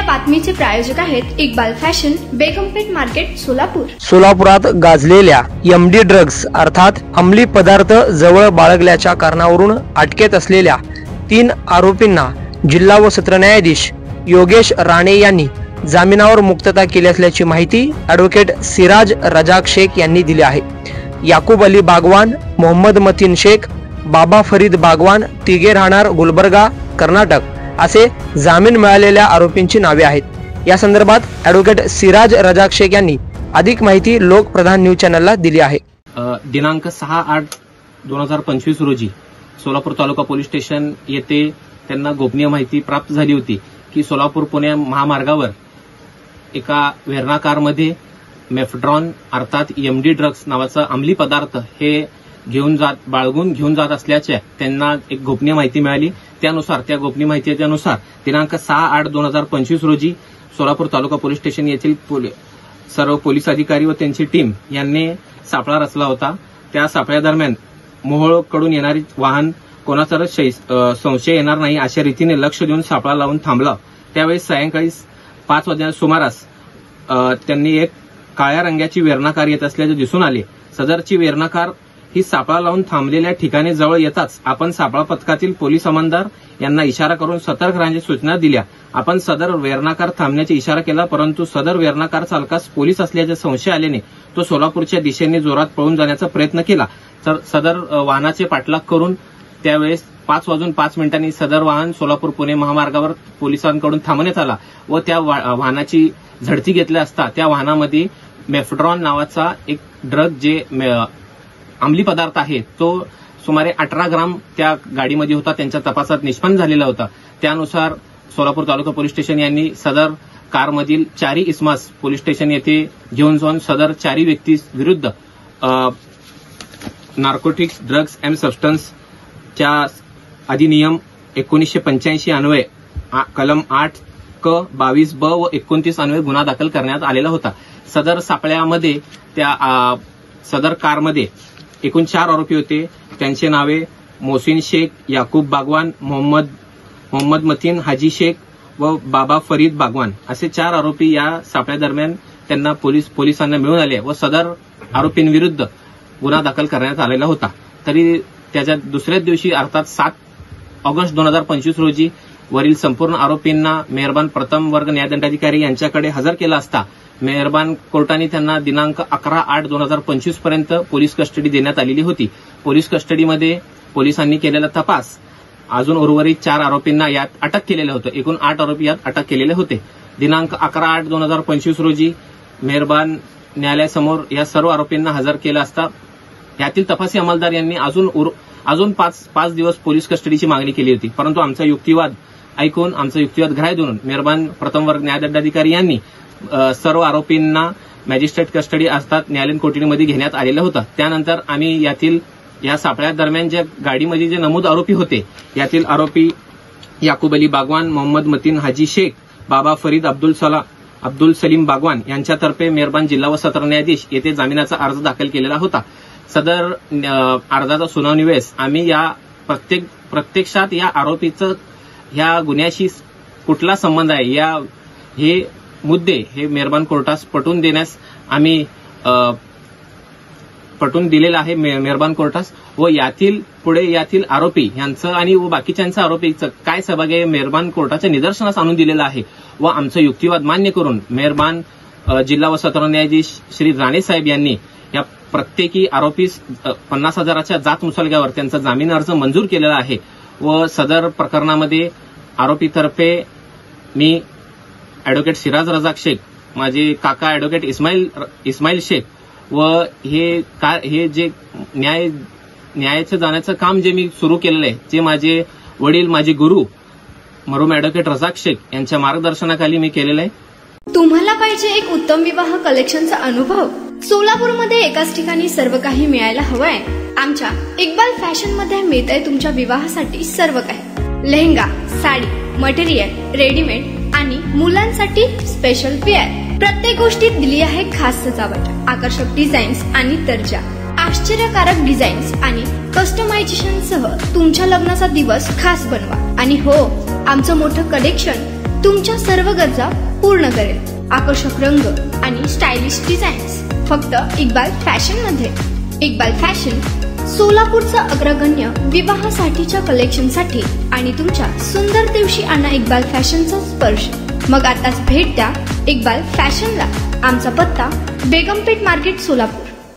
बातमीचे प्रायोजक आहेत Iqbal fashion, बेगमपेठ market, Solapur. सोलापुरात गाजलेल्या एमडी ड्रग्ज अर्थात अंमली पदार्थ जवळ बाळगल्याच्या कारणावरून अटकेत असलेल्या 3 आरोपींना जिल्हा व सत्र न्यायाधीश योगेश राणे यांनी जामिनावर मुक्तता केली असल्याची माहिती ॲडव्होकेट सिराज रजाक शेख यांनी दिली आहे। याकूब अली बागवान, मोहम्मद मतीन शेख, बाबा फरीद बागवान तिघे राहणार गुलबर्गा, कर्नाटक असे जामीन मिळालेल्या आरोपींची नावे आहेत। या संदर्भात ॲडव्होकेट सिराज रजाक शेख यांनी अधिक माहिती लोकप्रधान न्यूज चॅनलला दिली आहे। दिनांक 6/8/2025 रोजी सोलापूर तालुका पोलीस स्टेशन येथे त्यांना गोपनीय माहिती प्राप्त झाली होती की सोलापूर पुणे महामार्गावर एका वेर्ना कारमध्ये मेफड्रॉन अर्थात एमडी ड्रग्ज नावाचा अंमली पदार्थ हे बाळगून घेऊन जात असल्याचे त्यांना एक गोपनीय माहिती मिळाली। त्यानुसार त्या गोपनीय माहितीनुसार दिनांक 6/8/2025 रोजी सोलापूर तालुका पोलीस स्टेशन येथील सर्व पोलीस अधिकारी व त्यांची टीम यांनी सापळा रचला होता। त्या सापळ्यादरम्यान मोहोळकडून येणारी वाहन कोणाचा संशय येणार नाही अशा रीतीने लक्ष देऊन सापळा लावून थांबला। त्यावेळी सायंकाळी 5 वाजण्याच्या सुमारास त्यांनी एक काळ्या रंगाची वेर्ना कार येत असल्याचे दिसून आले। सदरची वेर्ना कार ही सापळा लावून थांबलेल्या ठिकाणी जवळ येताच आपण सापळा पथकातील पोलीस अंमलदार यांना इशारा करून सतर्क राहण्याची सूचना दिल्या। आपण सदर वेर्ना कार थांबण्याचा इशारा केला, परंतु सदर वेर्ना कार चालकास पोलीस असल्याचे संशय आल्याने तो सोलापूरच्या दिशेने जोरात पळून जाण्याचा प्रयत्न केला। तर सदर वाहनाचे पाठलाग करून त्यावेळेस 5:05 सदर वाहन सोलापूर पुणे महामार्गावर पोलिसांकडून थांबवण्यात आला व त्या वाहनाची झडती घेतली असता त्या वाहनामध्ये मेफड्रॉन नावाचा एक ड्रग जे अंमली पदार्थ आहे तो सुमारे 18 ग्राम त्या गाडीमध्ये होता, त्यांच्या तपासात निष्पन्न झालेला होता। त्यानुसार सोलापूर तालुका पोलीस स्टेशन यांनी सदर कारमधील 4 इसमास पोलीस स्टेशन येथे घेऊन जाऊन सदर 4 व्यक्ती विरुद्ध नार्कोटिक्स ड्रग्ज अँड सबस्टन्सच्या अधिनियम 1985 अन्वये कलम 8 क 22 ब व 29 अन्वये गुन्हा दाखल करण्यात आलेला होता। सदर सापळ्यामध्ये सदर कारमध्ये एकूण 4 आरोपी होते। त्यांचे नावे मोहसिन शेख, याकूब बागवान, मोहम्मद मतीन हाजी शेख व बाबा फरीद बागवान असे 4 आरोपी या सापळ्यादरम्यान त्यांना पोलिसांना मिळून आले व सदर आरोपींविरुद्ध गुन्हा दाखल करण्यात आलेला होता। तरी त्याच्या दुसऱ्याच दिवशी अर्थात 7 ऑगस्ट 2025 रोजी वरील संपूर्ण आरोपींना मेहरबान प्रथम वर्ग न्यायदंडाधिकारी यांच्याकडे हजर केला असता मेहरबान कोर्टाने त्यांना दिनांक 11/8/2025 पर्यंत पोलीस कस्टडी देण्यात आलेली होती। पोलीस कस्टडीमध्ये पोलिसांनी केलेला तपास अजून उर्वरित 4 आरोपींना यात अटक केलेलं होतं। एकूण 8 आरोपी यात अटक केलेले होते। दिनांक 11/8/2025 रोजी मेहरबान न्यायालयासमोर या सर्व आरोपींना हजर केलं असता यातील तपासी अंमलदार यांनी अजून 5 दिवस पोलीस कस्टडीची मागणी केली होती, परंतु आमचा युक्तिवाद ऐकून ग्राह्य धरून मेहरबान प्रथम वर्ग न्यायदंडाधिकारी यांनी सर्व आरोपींना मॅजिस्ट्रेट कस्टडी अर्थात न्यायालयीन कोठडीमध्ये घेण्यात आलेलं होतं। त्यानंतर आम्ही या सापळ्या दरम्यान ज्या गाडीमध्ये जे नमूद आरोपी होते यातील आरोपी याकूब अली बागवान, मोहम्मद मतीन हाजी शेख, बाबा फरीद अब्दुल सलीम बागवान यांच्यातर्फे मेहरबान जिल्हा व सत्र न्यायाधीश येथे जामिनाचा अर्ज दाखल केलेला होता। सदर अर्जाचा सुनावणीवेळेस आम्ही प्रत्यक्षात या आरोपीचं ह्या गुन्ह्याशी कुठला संबंध आहे हे मुद्दे हे मेहरबान कोर्टास पटवून देण्यास आम्ही पटवून दिलेला आहे मेहरबान कोर्टास व यातील आरोपी यांचं आणि बाकीच्यांचं आरोपीचं काय सहभाग आहे मेहरबान कोर्टाच्या निदर्शनास आणून दिलेलं आहे व आमचा युक्तिवाद मान्य करून मेहरबान जिल्हा व सत्र न्यायाधीश श्री राणे साहेब यांनी या प्रत्येकी आरोपीस 50,000च्या जात मुसलग्यावर त्यांचा जामीन अर्ज मंजूर केलेला आहे व सदर प्रकरणामध्ये आरोपीतर्फे मी ॲडव्होकेट सिराज रजाक शेख, माझे काका ॲडव्होकेट इस्माईल शेख व हे जे न्यायाचं जाण्याचं काम जे मी सुरू केलेलं आहे जे माझे वडील माझे गुरु मरहूम ॲडव्होकेट रजाक शेख यांच्या मार्गदर्शनाखाली मी केलेलं आहे। तुम्हाला पाहिजे एक उत्तम विवाह कलेक्शनचा अनुभव? सोलापूरमध्ये एकाच ठिकाणी सर्व काही मिळायला हवंय? आमच्या इक्बाल फॅशन मध्ये मिळतंय तुमच्या विवाहासाठी सर्व काही। लेहंगा, साडी, मटेरियल, रेडीमेड आणि मुलांसाठी स्पेशल वेअर। प्रत्येक गोष्टीत दिली आहे खास सजावट, आकर्षक डिझाईन्स आणि दर्जा, आश्चर्यकारक डिझाईन्स आणि कस्टमायझेशन सह तुमच्या लग्नाचा दिवस खास बनवा। आणि हो, आमचं मोठं कलेक्शन तुमच्या सर्व गरजा पूर्ण करेल। आकर्षक रंग आणि स्टायलिश डिझाईन्स फक्त इक्बाल फॅशन मध्ये। इक्बाल फॅशन सोलापूरचा अग्रगण्य विवाहासाठीच्या कलेक्शनसाठी आणि तुमच्या सुंदर दिवशी आणा इक्बाल फॅशनचा स्पर्श। मग आताच भेट द्या इक्बाल फॅशनला। आमचा पत्ता बेगमपेठ मार्केट सोलापूर।